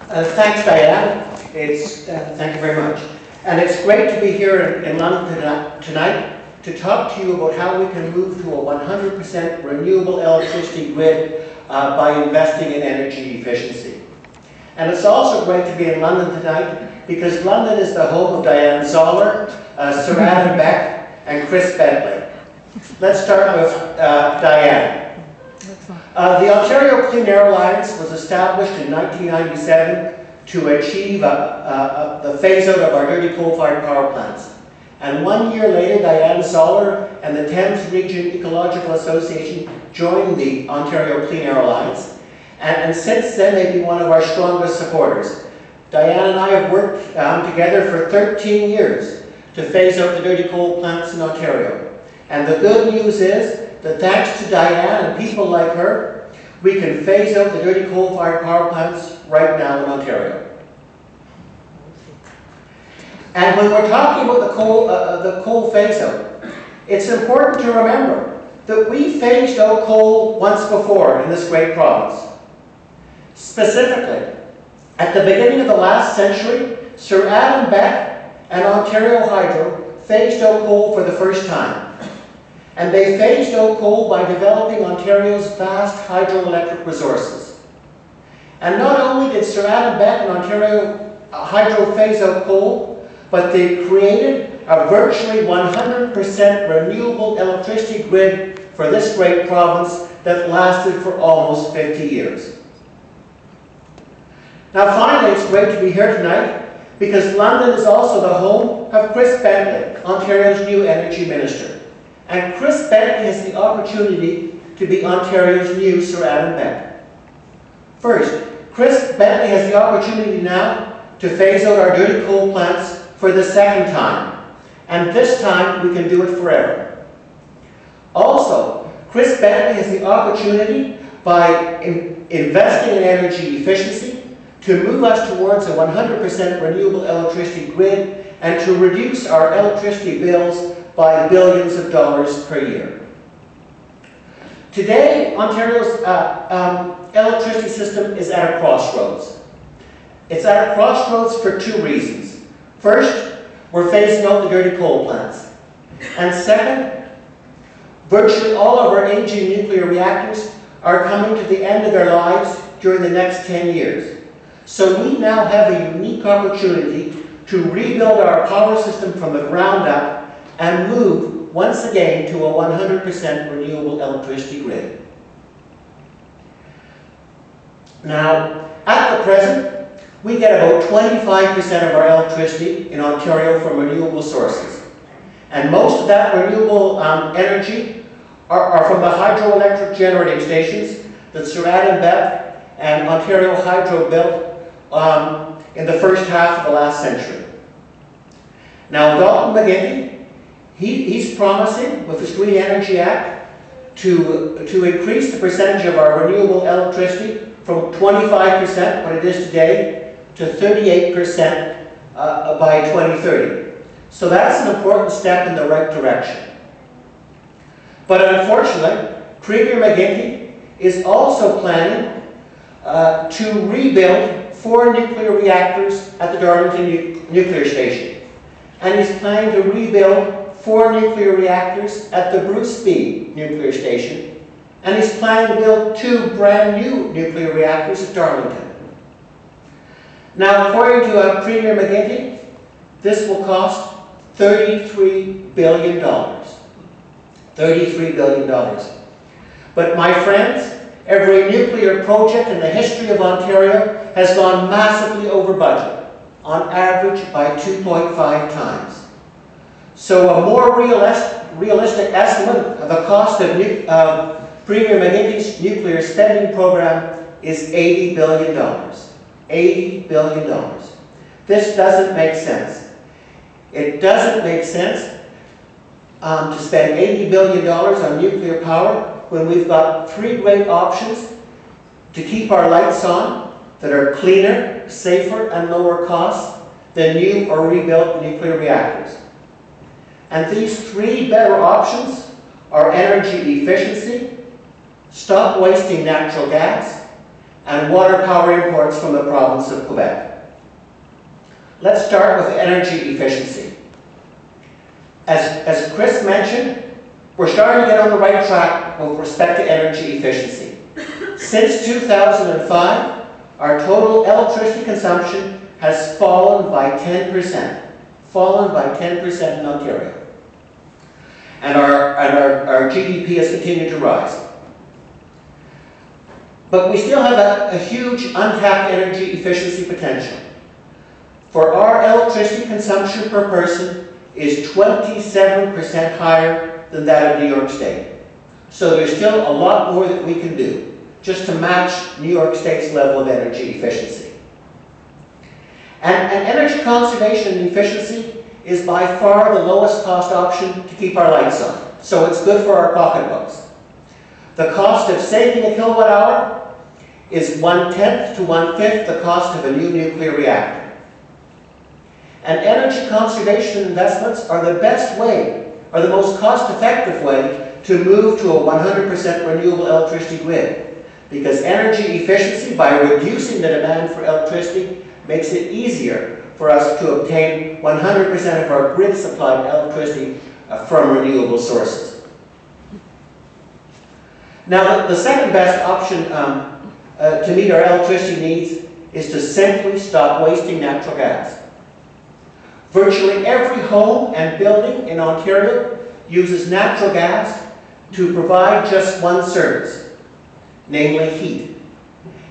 Thanks, Diane. Thank you very much. And it's great to be here in London tonight to talk to you about how we can move to a 100% renewable electricity grid by investing in energy efficiency. And it's also great to be in London tonight because London is the home of Diane Zoller, Sir Adam Beck, and Chris Bentley. Let's start with Diane. The Ontario Clean Air Alliance was established in 1997 to achieve the phase-out of our dirty coal-fired power plants. And 1 year later, Diane Zoller and the Thames Region Ecological Association joined the Ontario Clean Air Alliance. And since then, they've been one of our strongest supporters. Diane and I have worked together for 13 years to phase out the dirty coal plants in Ontario. And the good news is that thanks to Diane and people like her, we can phase out the dirty coal-fired power plants right now in Ontario. And when we're talking about the coal phase-out, it's important to remember that we phased out coal once before in this great province. Specifically, at the beginning of the last century, Sir Adam Beck and Ontario Hydro phased out coal for the first time. And they phased out coal by developing Ontario's vast hydroelectric resources. And not only did Sir Adam Beck and Ontario Hydro phase out coal, but they created a virtually 100% renewable electricity grid for this great province that lasted for almost 50 years. Now finally, it's great to be here tonight because London is also the home of Chris Bentley, Ontario's new Energy Minister. And Chris Bentley has the opportunity to be Ontario's new Sir Adam Beck. First, Chris Bentley has the opportunity now to phase out our dirty coal plants for the second time. And this time, we can do it forever. Also, Chris Bentley has the opportunity, by investing in energy efficiency, to move us towards a 100% renewable electricity grid and to reduce our electricity bills by billions of dollars per year. Today, Ontario's electricity system is at a crossroads. It's at a crossroads for two reasons. First, we're phasing out the dirty coal plants. And second, virtually all of our aging nuclear reactors are coming to the end of their lives during the next 10 years. So we now have a unique opportunity to rebuild our power system from the ground up and move once again to a 100% renewable electricity grid. Now, at the present, we get about 25% of our electricity in Ontario from renewable sources. And most of that renewable energy are from the hydroelectric generating stations that Sir Adam Beck and Ontario Hydro built in the first half of the last century. Now, Dalton McGuinty, he's promising, with this Green Energy Act, to increase the percentage of our renewable electricity from 25%, what it is today, to 38% by 2030. So that's an important step in the right direction. But unfortunately, Premier McGuinty is also planning to rebuild 4 nuclear reactors at the Darlington Nuclear Station. And he's planning to rebuild 4 nuclear reactors at the Bruce B nuclear station, and he's planning to build 2 brand new nuclear reactors at Darlington. Now, according to Premier McGuinty, this will cost $33 billion. $33 billion. But my friends, every nuclear project in the history of Ontario has gone massively over budget, on average by 2.5 times. So a more realistic estimate of the cost of Premier McGuinty's nuclear spending program is $80 billion. $80 billion. This doesn't make sense. It doesn't make sense to spend $80 billion on nuclear power when we've got 3 great options to keep our lights on that are cleaner, safer, and lower cost than new or rebuilt nuclear reactors. And these 3 better options are energy efficiency, stop wasting natural gas, and water power imports from the province of Quebec. Let's start with energy efficiency. As Chris mentioned, we're starting to get on the right track with respect to energy efficiency. Since 2005, our total electricity consumption has fallen by 10%. Fallen by 10% in Ontario. And our GDP has continued to rise. But we still have a huge untapped energy efficiency potential. For our electricity consumption per person is 27% higher than that of New York State. So there's still a lot more that we can do just to match New York State's level of energy efficiency. And energy conservation and efficiency is by far the lowest cost option to keep our lights on. So it's good for our pocketbooks. The cost of saving a kilowatt hour is 1/10 to 1/5 the cost of a new nuclear reactor. And energy conservation investments are the best way, or the most cost-effective way, to move to a 100% renewable electricity grid. Because energy efficiency, by reducing the demand for electricity, makes it easier for us to obtain 100% of our grid-supplied electricity from renewable sources. Now, the second best option to meet our electricity needs is to simply stop wasting natural gas. Virtually every home and building in Ontario uses natural gas to provide just one service, namely heat.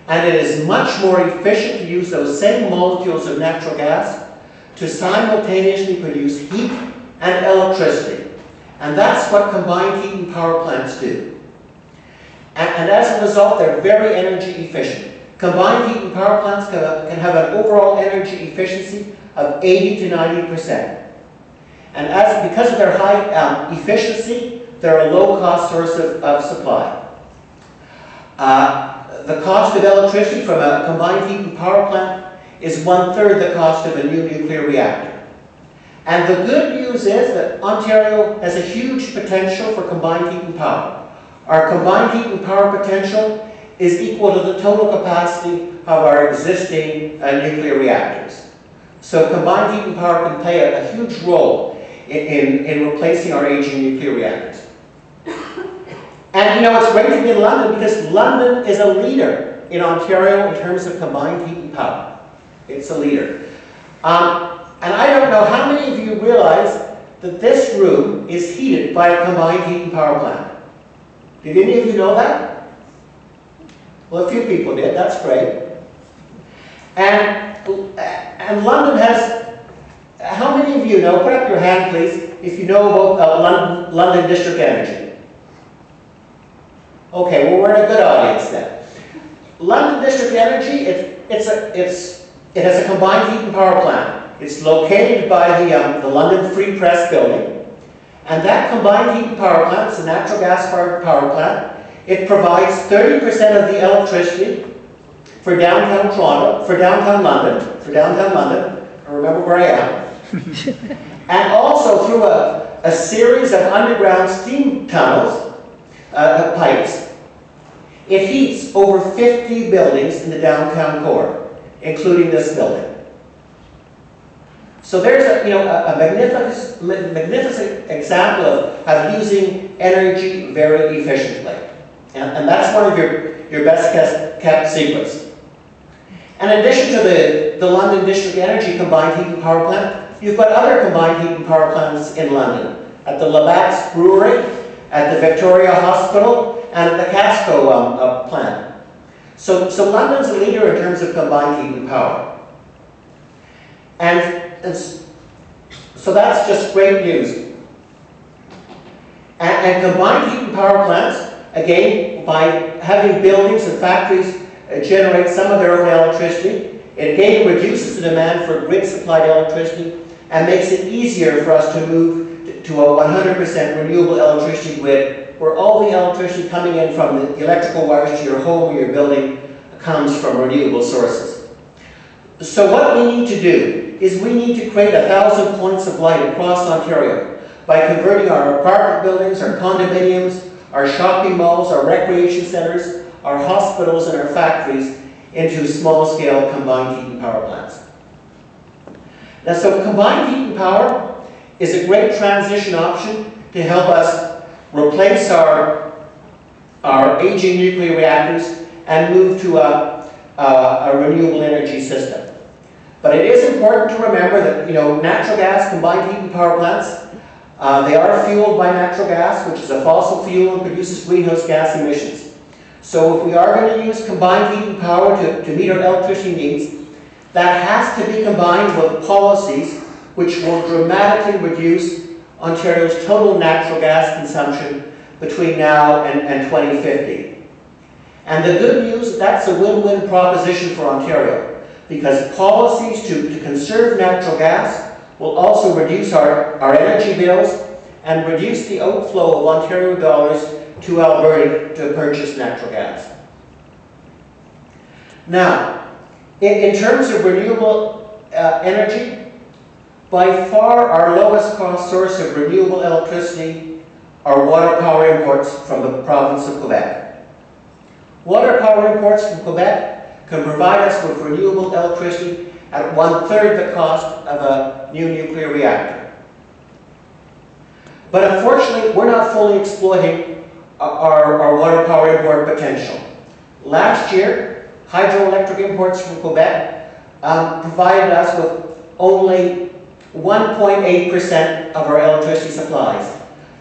And it is much more efficient to use those same molecules of natural gas to simultaneously produce heat and electricity. And that's what combined heat and power plants do. And as a result, they're very energy efficient. Combined heat and power plants can have an overall energy efficiency of 80 to 90%. And because of their high efficiency, they're a low-cost source of supply. The cost of electricity from a combined heat and power plant is 1/3 the cost of a new nuclear reactor. And the good news is that Ontario has a huge potential for combined heat and power. Our combined heat and power potential is equal to the total capacity of our existing nuclear reactors. So combined heat and power can play a huge role in replacing our aging nuclear reactors. And you know, it's great to be in London because London is a leader in Ontario in terms of combined heat and power. It's a leader. And I don't know how many of you realize that this room is heated by a combined heat and power plant. Did any of you know that? Well, a few people did. That's great. And London has, how many of you know, put up your hand please, if you know about London District Energy. Okay, well we're in a good audience then. London District Energy, it has a combined heat and power plant. It's located by the London Free Press building. And that combined heat and power plant, it's a natural gas-fired power plant. It provides 30% of the electricity for downtown Toronto, for downtown London, I remember where I am. And also through a series of underground steam tunnels, pipes. It heats over 50 buildings in the downtown core, including this building. So there's a magnificent example of using energy very efficiently. And that's one of your best kept secrets. And in addition to the London District Energy combined heat and power plant, you've got other combined heat and power plants in London. At the Labatt's Brewery, at the Victoria Hospital, and at the Casco plant. So London's a leader in terms of combined heat and power. And so that's just great news. And combined heat and power plants, again, by having buildings and factories generate some of their own electricity, it again reduces the demand for grid-supplied electricity and makes it easier for us to move to a 100% renewable electricity grid where all the electricity coming in from the electrical wires to your home or your building comes from renewable sources. So what we need to do is we need to create 1,000 points of light across Ontario by converting our apartment buildings, our condominiums, our shopping malls, our recreation centres, our hospitals and our factories into small-scale combined heat and power plants. Now, so combined heat and power is a great transition option to help us replace our aging nuclear reactors and move to a renewable energy system. But it is important to remember that, natural gas combined heat and power plants, they are fueled by natural gas, which is a fossil fuel and produces greenhouse gas emissions. So if we are going to use combined heat and power to meet our electricity needs, that has to be combined with policies which will dramatically reduce Ontario's total natural gas consumption between now and 2050. And the good news, that's a win-win proposition for Ontario, because policies to conserve natural gas will also reduce our energy bills and reduce the outflow of Ontario dollars to Alberta to purchase natural gas. Now, in terms of renewable energy, by far our lowest cost source of renewable electricity are water power imports from the province of Quebec. Water power imports from Quebec can provide us with renewable electricity at 1/3 the cost of a new nuclear reactor. But unfortunately, we're not fully exploiting our water power import potential. Last year, hydroelectric imports from Quebec provided us with only 1.8% of our electricity supplies,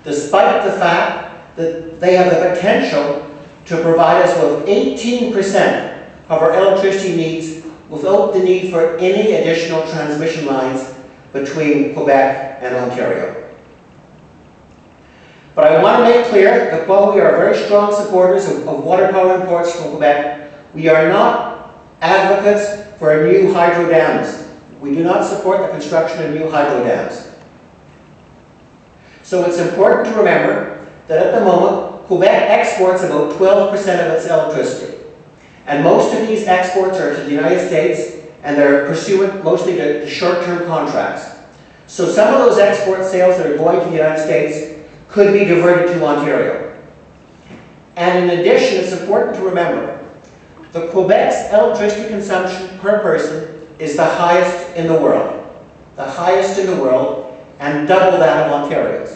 despite the fact that they have the potential to provide us with 18% of our electricity needs without the need for any additional transmission lines between Quebec and Ontario. But I want to make clear that while we are very strong supporters of water power imports from Quebec, we are not advocates for new hydro dams. We do not support the construction of new hydro dams. So it's important to remember that at the moment, Quebec exports about 12% of its electricity. And most of these exports are to the United States, and they're pursuant mostly to short-term contracts. So some of those export sales that are going to the United States could be diverted to Ontario. And in addition, it's important to remember that Quebec's electricity consumption per person is the highest in the world. The highest in the world, and double that of Ontario's.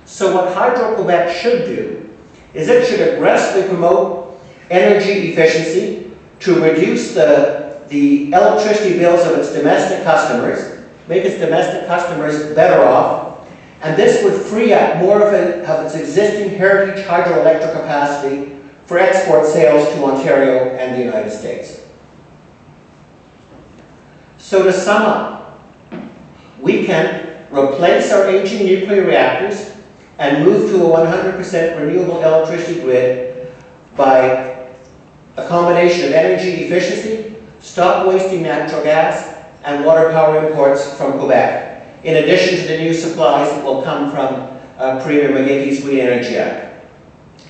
So what Hydro-Quebec should do is it should aggressively promote energy efficiency to reduce the electricity bills of its domestic customers, make its domestic customers better off, and this would free up more of its existing heritage hydroelectric capacity for export sales to Ontario and the United States. So to sum up, we can replace our aging nuclear reactors and move to a 100% renewable electricity grid by a combination of energy efficiency, stop wasting natural gas, and water power imports from Quebec, in addition to the new supplies that will come from Premier McGuinty's Green Energy Act.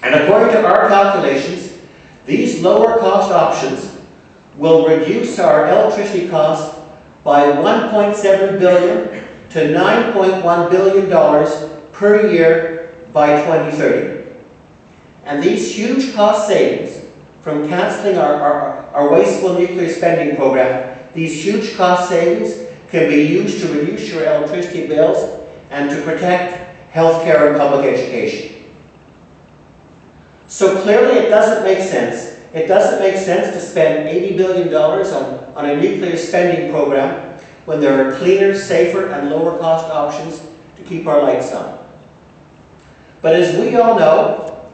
And according to our calculations, these lower cost options will reduce our electricity costs by $1.7 billion to $9.1 billion per year by 2030. And these huge cost savings from cancelling our wasteful nuclear spending program, these huge cost savings can be used to reduce your electricity bills and to protect healthcare and public education. So clearly it doesn't make sense. It doesn't make sense to spend $80 billion on a nuclear spending program when there are cleaner, safer, and lower cost options to keep our lights on. But as we all know,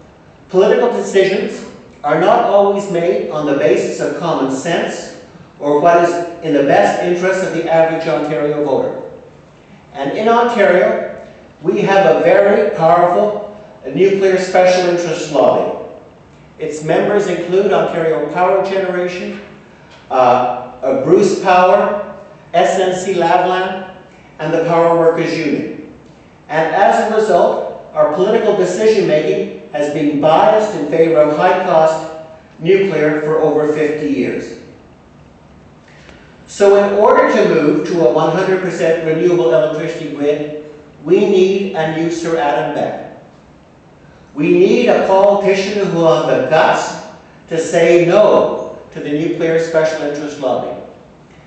political decisions are not always made on the basis of common sense or what is in the best interest of the average Ontario voter. And in Ontario, we have a very powerful nuclear special interest lobby. Its members include Ontario Power Generation, Bruce Power, SNC Lavalin, and the Power Workers Union. And as a result, our political decision-making has been biased in favor of high-cost nuclear for over 50 years. So in order to move to a 100% renewable electricity grid, we need a new Sir Adam Beck. We need a politician who will have the guts to say no to the nuclear special interest lobby.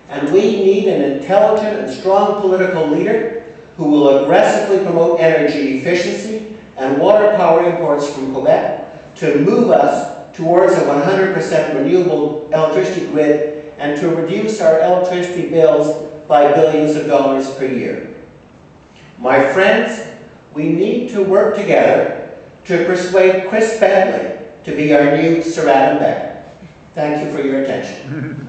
And we need an intelligent and strong political leader who will aggressively promote energy efficiency and water power imports from Quebec to move us towards a 100% renewable electricity grid and to reduce our electricity bills by billions of dollars per year. My friends, we need to work together to persuade Chris Bentley to be our new Sir Adam Beck. Thank you for your attention.